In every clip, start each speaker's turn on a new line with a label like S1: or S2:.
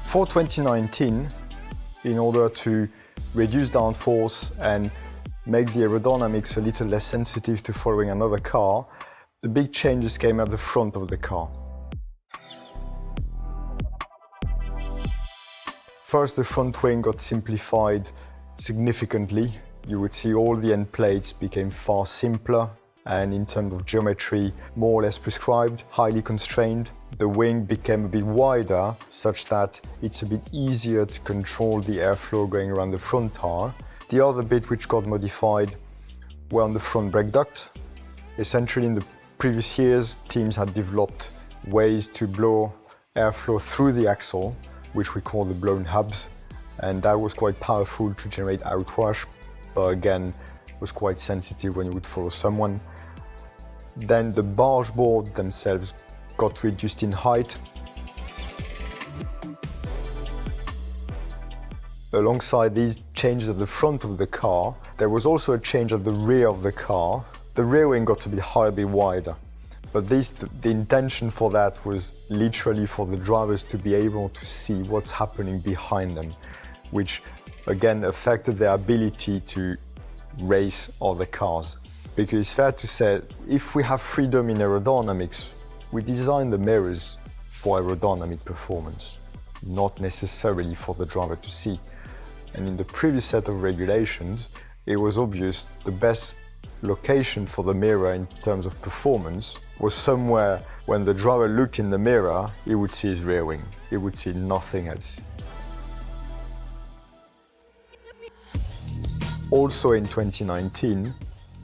S1: For 2019, in order to reduce downforce and make the aerodynamics a little less sensitive to following another car, the big changes came at the front of the car. First, the front wing got simplified significantly. You would see all the end plates became far simpler and in terms of geometry, more or less prescribed, highly constrained. The wing became a bit wider, such that it's a bit easier to control the airflow going around the front tire. The other bit which got modified were on the front brake duct. Essentially, in the previous years, teams had developed ways to blow airflow through the axle, which we call the blown hubs, and that was quite powerful to generate outwash, but again, was quite sensitive when you would follow someone. Then the barge board themselves got reduced in height. Alongside these changes at the front of the car, there was also a change at the rear of the car. The rear wing got to be higher, a bit wider. But the intention for that was literally for the drivers to be able to see what's happening behind them, which again affected their ability to race other cars. Because it's fair to say, if we have freedom in aerodynamics, we design the mirrors for aerodynamic performance, not necessarily for the driver to see. And in the previous set of regulations, it was obvious the best location for the mirror in terms of performance was somewhere when the driver looked in the mirror, he would see his rear wing. He would see nothing else. Also in 2019,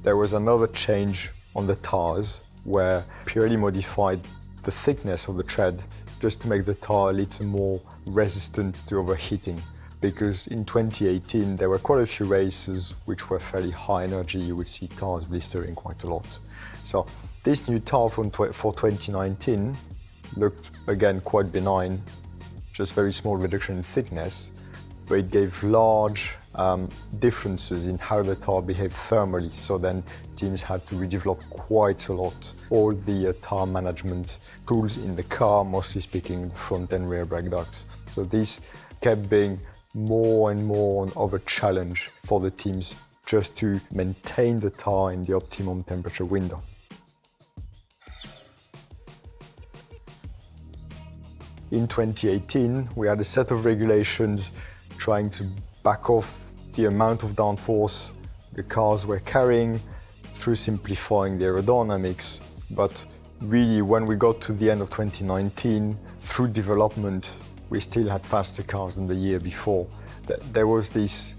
S1: there was another change on the tires where purely modified the thickness of the tread just to make the tire a little more resistant to overheating. Because in 2018, there were quite a few races which were fairly high energy. You would see tires blistering quite a lot. So this new tire for 2019 looked again quite benign, just very small reduction in thickness, but it gave large differences in how the tire behaved thermally. So then teams had to redevelop quite a lot all the tire management tools in the car, mostly speaking the front and rear brake ducts. So this kept being more and more of a challenge for the teams just to maintain the tire in the optimum temperature window. In 2018, we had a set of regulations trying to back off the amount of downforce the cars were carrying through simplifying the aerodynamics. But really, when we got to the end of 2019, through development, we still had faster cars than the year before. There was this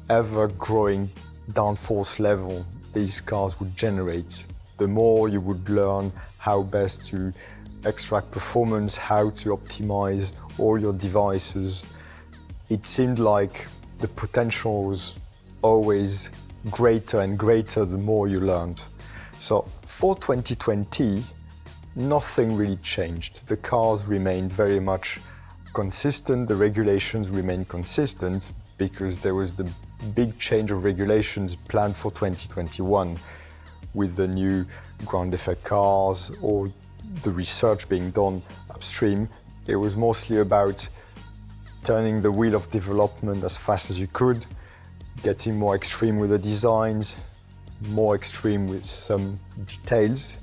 S1: ever-growing downforce level these cars would generate. The more you would learn how best to extract performance, how to optimize all your devices, it seemed like the potential was always greater and greater the more you learned. So for 2020, nothing really changed. The cars remained very much consistent, the regulations remained consistent because there was the big change of regulations planned for 2021 with the new ground effect cars or the research being done upstream. It was mostly about turning the wheel of development as fast as you could, getting more extreme with the designs, more extreme with some details.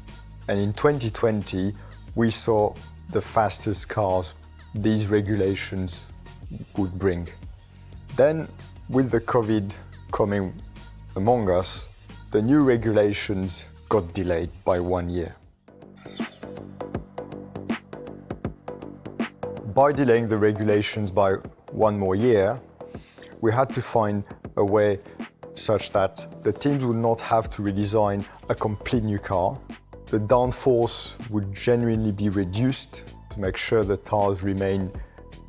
S1: And in 2020, we saw the fastest cars these regulations would bring. Then, with the COVID coming among us, the new regulations got delayed by 1 year. By delaying the regulations by 1 more year, we had to find a way such that the teams would not have to redesign a complete new car. The downforce would genuinely be reduced to make sure the tires remain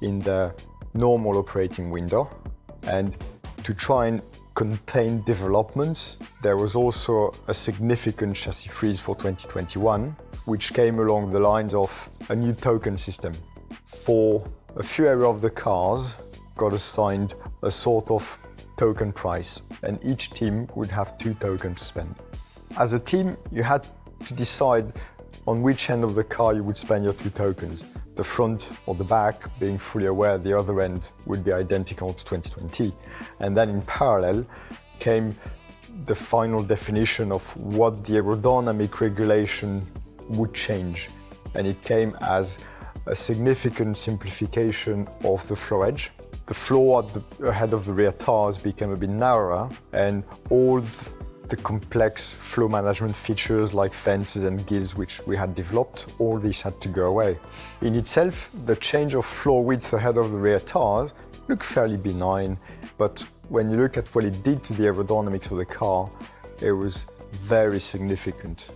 S1: in the normal operating window. And to try and contain developments, there was also a significant chassis freeze for 2021, which came along the lines of a new token system. For a few areas of the cars, got assigned a sort of token price, and each team would have 2 tokens to spend. As a team, you had to decide on which end of the car you would spend your 2 tokens. the front or the back, being fully aware the other end would be identical to 2020. And then in parallel came the final definition of what the aerodynamic regulation would change. And it came as a significant simplification of the floor edge. The floor ahead of the rear tires became a bit narrower, and all the complex flow management features like fences and gills which we had developed, all this had to go away. In itself, the change of floor width ahead of the rear tires looked fairly benign, but when you look at what it did to the aerodynamics of the car, it was very significant.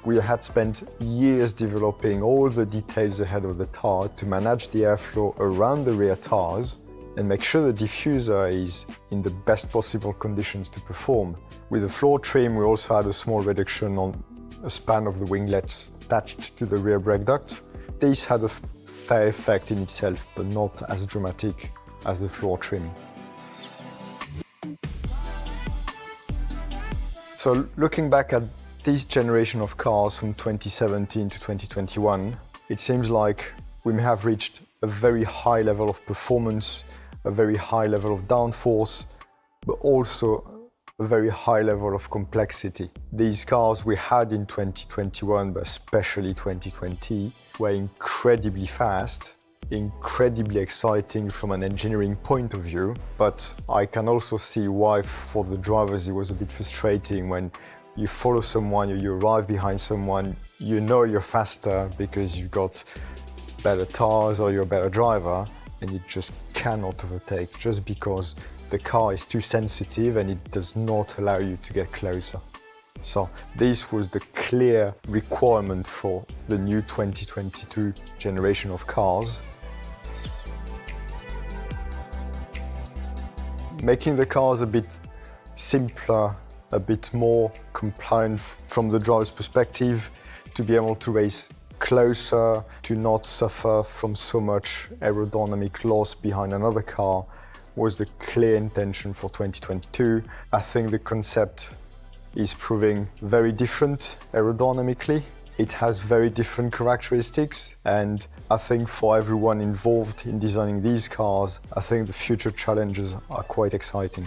S1: We had spent years developing all the details ahead of the tire to manage the airflow around the rear tires and make sure the diffuser is in the best possible conditions to perform. With the floor trim, we also had a small reduction on a span of the winglets attached to the rear brake duct. This had a fair effect in itself, but not as dramatic as the floor trim. So looking back at this generation of cars from 2017 to 2021, it seems like we may have reached a very high level of performance, a very high level of downforce, but also a very high level of complexity. These cars we had in 2021, but especially 2020, were incredibly fast, incredibly exciting from an engineering point of view, but I can also see why for the drivers it was a bit frustrating when you follow someone or you arrive behind someone, you know you're faster because you've got better tires or you're a better driver, and you just cannot overtake just because the car is too sensitive and it does not allow you to get closer. So this was the clear requirement for the new 2022 generation of cars. Making the cars a bit simpler, a bit more compliant from the driver's perspective, to be able to race closer, to not suffer from so much aerodynamic loss behind another car, was the clear intention for 2022. I think the concept is proving very different aerodynamically. It has very different characteristics, and I think for everyone involved in designing these cars, I think the future challenges are quite exciting.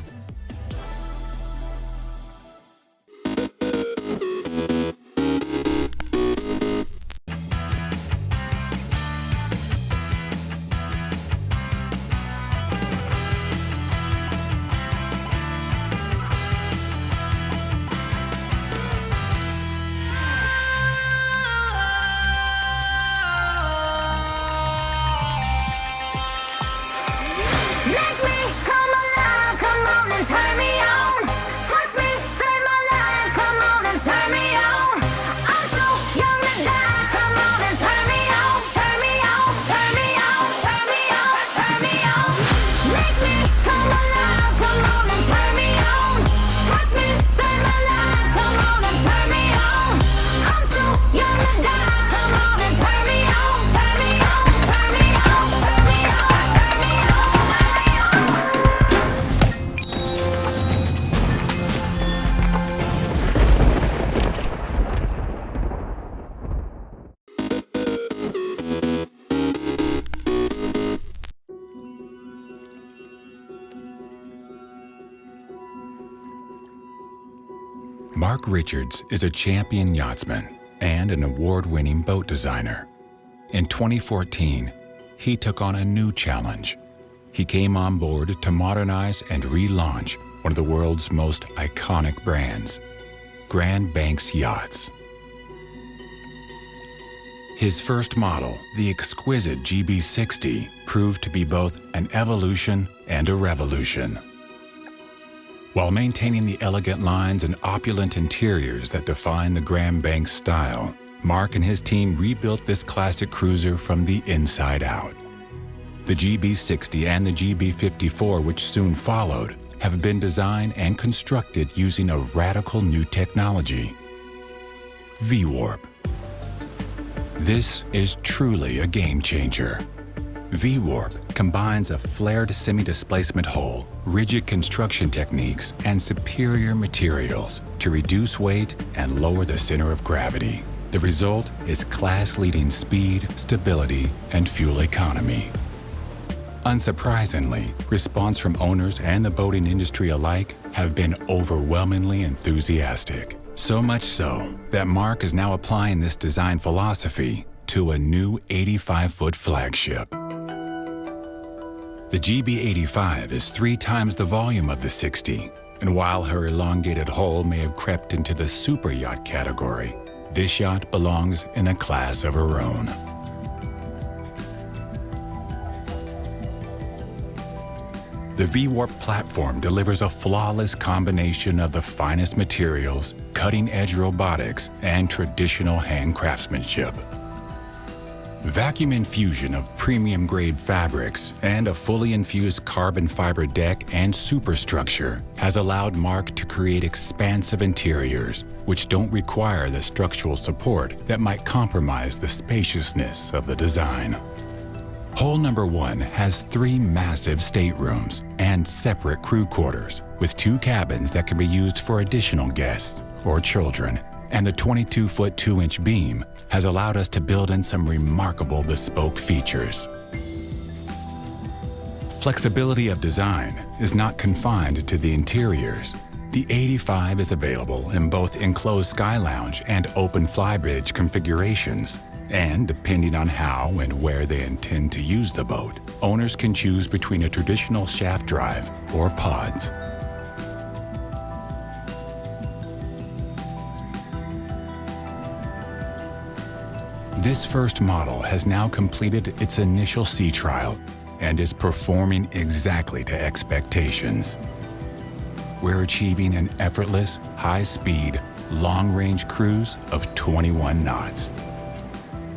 S2: Mark Richards is a champion yachtsman and an award-winning boat designer. In 2014, he took on a new challenge. He came on board to modernize and relaunch one of the world's most iconic brands, Grand Banks Yachts. His first model, the exquisite GB60, proved to be both an evolution and a revolution. While maintaining the elegant lines and opulent interiors that define the Grand Banks style, Mark and his team rebuilt this classic cruiser from the inside out. The GB60 and the GB54, which soon followed, have been designed and constructed using a radical new technology, V-Warp. This is truly a game changer. V-Warp combines a flared semi-displacement hull, rigid construction techniques, and superior materials to reduce weight and lower the center of gravity. The result is class-leading speed, stability, and fuel economy. Unsurprisingly, response from owners and the boating industry alike have been overwhelmingly enthusiastic. So much so that Mark is now applying this design philosophy to a new 85-foot flagship. The JB85 is 3 times the volume of the 60, and while her elongated hull may have crept into the super yacht category, this yacht belongs in a class of her own. The V-Warp platform delivers a flawless combination of the finest materials, cutting-edge robotics, and traditional hand craftsmanship. Vacuum infusion of premium-grade fabrics and a fully infused carbon fiber deck and superstructure has allowed Mark to create expansive interiors, which don't require the structural support that might compromise the spaciousness of the design. Hull number 1 has 3 massive staterooms and separate crew quarters, with 2 cabins that can be used for additional guests or children, and the 22-foot 2-inch beam has allowed us to build in some remarkable bespoke features. Flexibility of design is not confined to the interiors. The 85 is available in both enclosed sky lounge and open flybridge configurations, and depending on how and where they intend to use the boat, owners can choose between a traditional shaft drive or pods. This first model has now completed its initial sea trial and is performing exactly to expectations. We're achieving an effortless, high-speed, long-range cruise of 21 knots.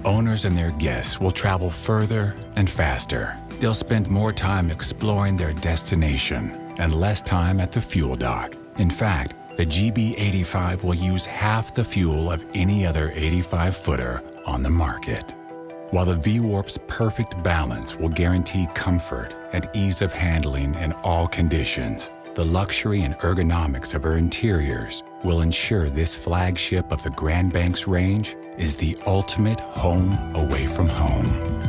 S2: Owners and their guests will travel further and faster. They'll spend more time exploring their destination and less time at the fuel dock. In fact, the JB85 will use half the fuel of any other 85-footer on the market. While the V-Warp's perfect balance will guarantee comfort and ease of handling in all conditions, the luxury and ergonomics of her interiors will ensure this flagship of the Grand Banks range is the ultimate home away from home.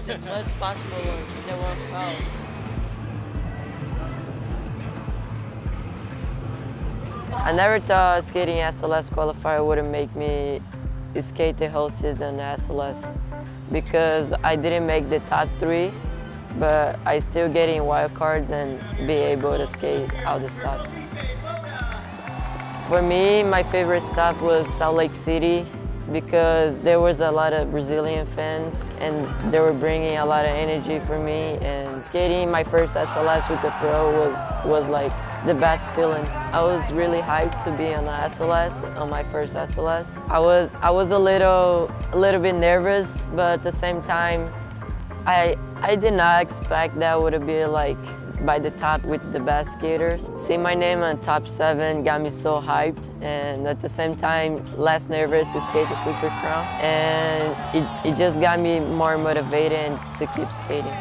S3: the most possible and they won't fall. I never thought skating SLS qualifier wouldn't make me skate the whole season SLS because I didn't make the top 3, but I still getting wild cards and be able to skate all the stops. For me, my favorite stop was Salt Lake City because there was a lot of Brazilian fans and they were bringing a lot of energy for me, and skating my first SLS with the pro was like the best feeling. I was really hyped to be on the SLS, on my first SLS. I was a little bit nervous, but at the same time, I did not expect that would be like by the top with the best skaters. Seeing my name on top 7 got me so hyped, and at the same time less nervous to skate the Super Crown, and it just got me more motivated to keep skating.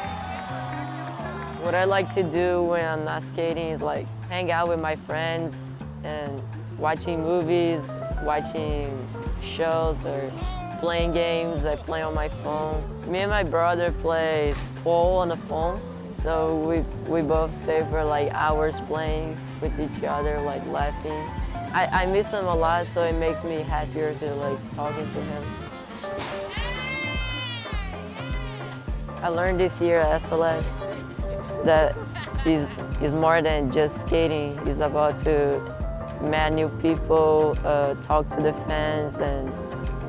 S3: What I like to do when I'm not skating is like hang out with my friends and watching movies, watching shows, or playing games. I play on my phone. Me and my brother play pool on the phone. So we both stay for like hours playing with each other, like laughing. I miss him a lot, so it makes me happier to like talking to him. I learned this year at SLS that is more than just skating. It's about to meet new people, talk to the fans, and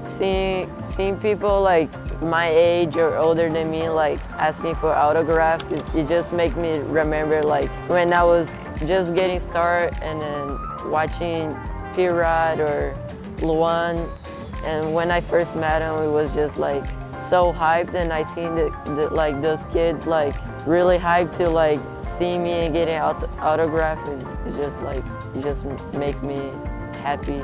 S3: seeing people like my age or older than me like asking for autograph. It just makes me remember like when I was just getting started and then watching P-Rod or Luan, and when I first met him it was just like so hyped, and I seen like those kids like really hyped to like see me and getting autograph. It's just like it just makes me happy.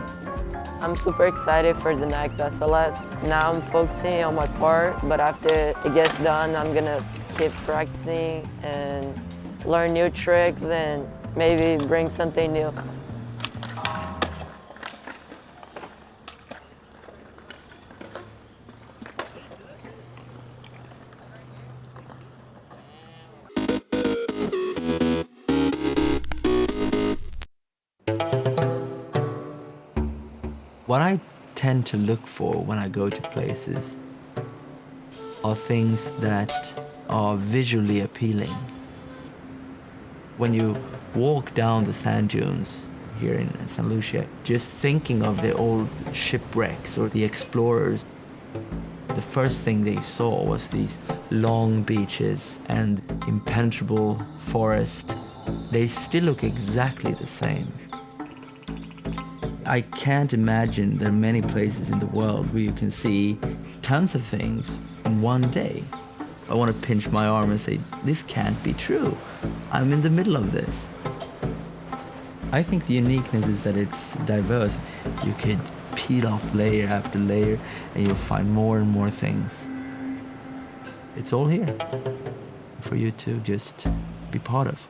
S3: I'm super excited for the next SLS. Now I'm focusing on my part, but after it gets done, I'm gonna keep practicing and learn new tricks and maybe bring something new.
S4: What I tend to look for when I go to places are things that are visually appealing. When you walk down the sand dunes here in St. Lucia, just thinking of the old shipwrecks or the explorers, the first thing they saw was these long beaches and impenetrable forest. They still look exactly the same. I can't imagine there are many places in the world where you can see tons of things in one day. I want to pinch my arm and say, this can't be true. I'm in the middle of this. I think the uniqueness is that it's diverse. You could peel off layer after layer and you'll find more and more things. It's all here for you to just be part of.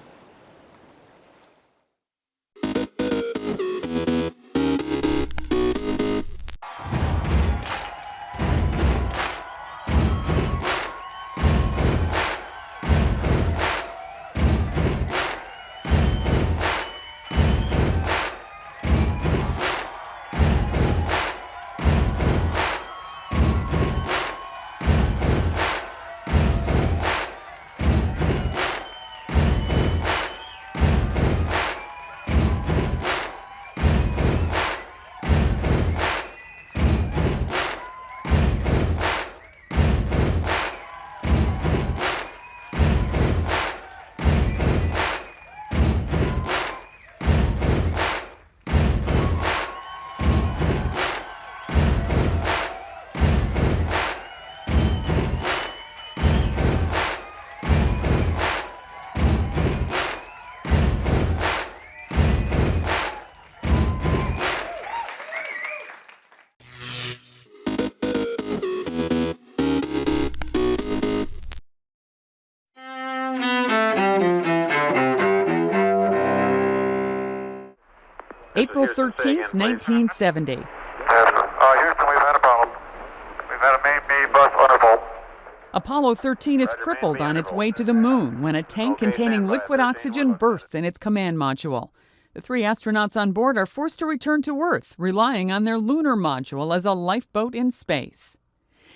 S5: April 13th, 1970.
S6: Houston, we've had a problem. We've had a main bus undervolt.
S5: A Apollo 13 is crippled on its way to the moon when a tank containing liquid oxygen bursts in its command module. The 3 astronauts on board are forced to return to Earth, relying on their lunar module as a lifeboat in space.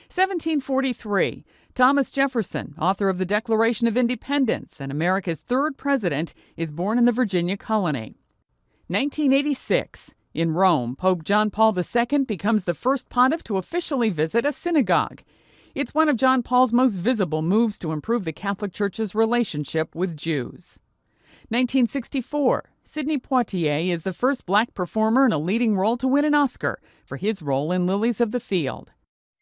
S5: 1743. Thomas Jefferson, author of the Declaration of Independence and America's 3rd president, is born in the Virginia colony. 1986. In Rome, Pope John Paul II becomes the first pontiff to officially visit a synagogue. It's one of John Paul's most visible moves to improve the Catholic Church's relationship with Jews. 1964. Sidney Poitier is the first black performer in a leading role to win an Oscar for his role in Lilies of the Field.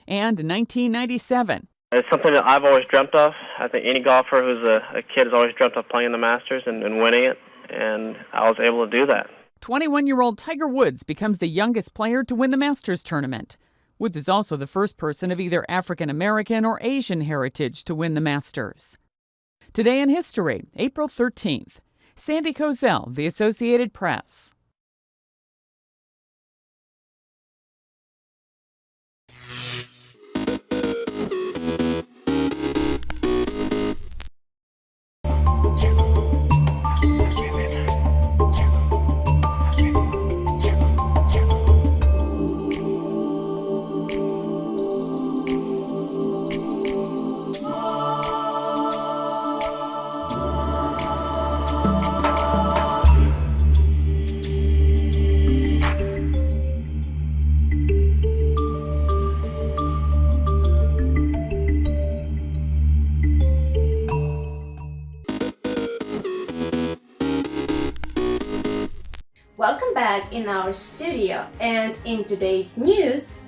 S5: And 1997.
S6: It's something that I've always dreamt of. I think any golfer who's a kid has always dreamt of playing the Masters and winning it, and I was able to do that.
S5: 21-year-old Tiger Woods becomes the youngest player to win the Masters tournament. Woods is also the first person of either African American or Asian heritage to win the Masters. Today in history, April 13th. Sandy Kozel, The Associated Press.
S7: Welcome back in our studio, and in today's news,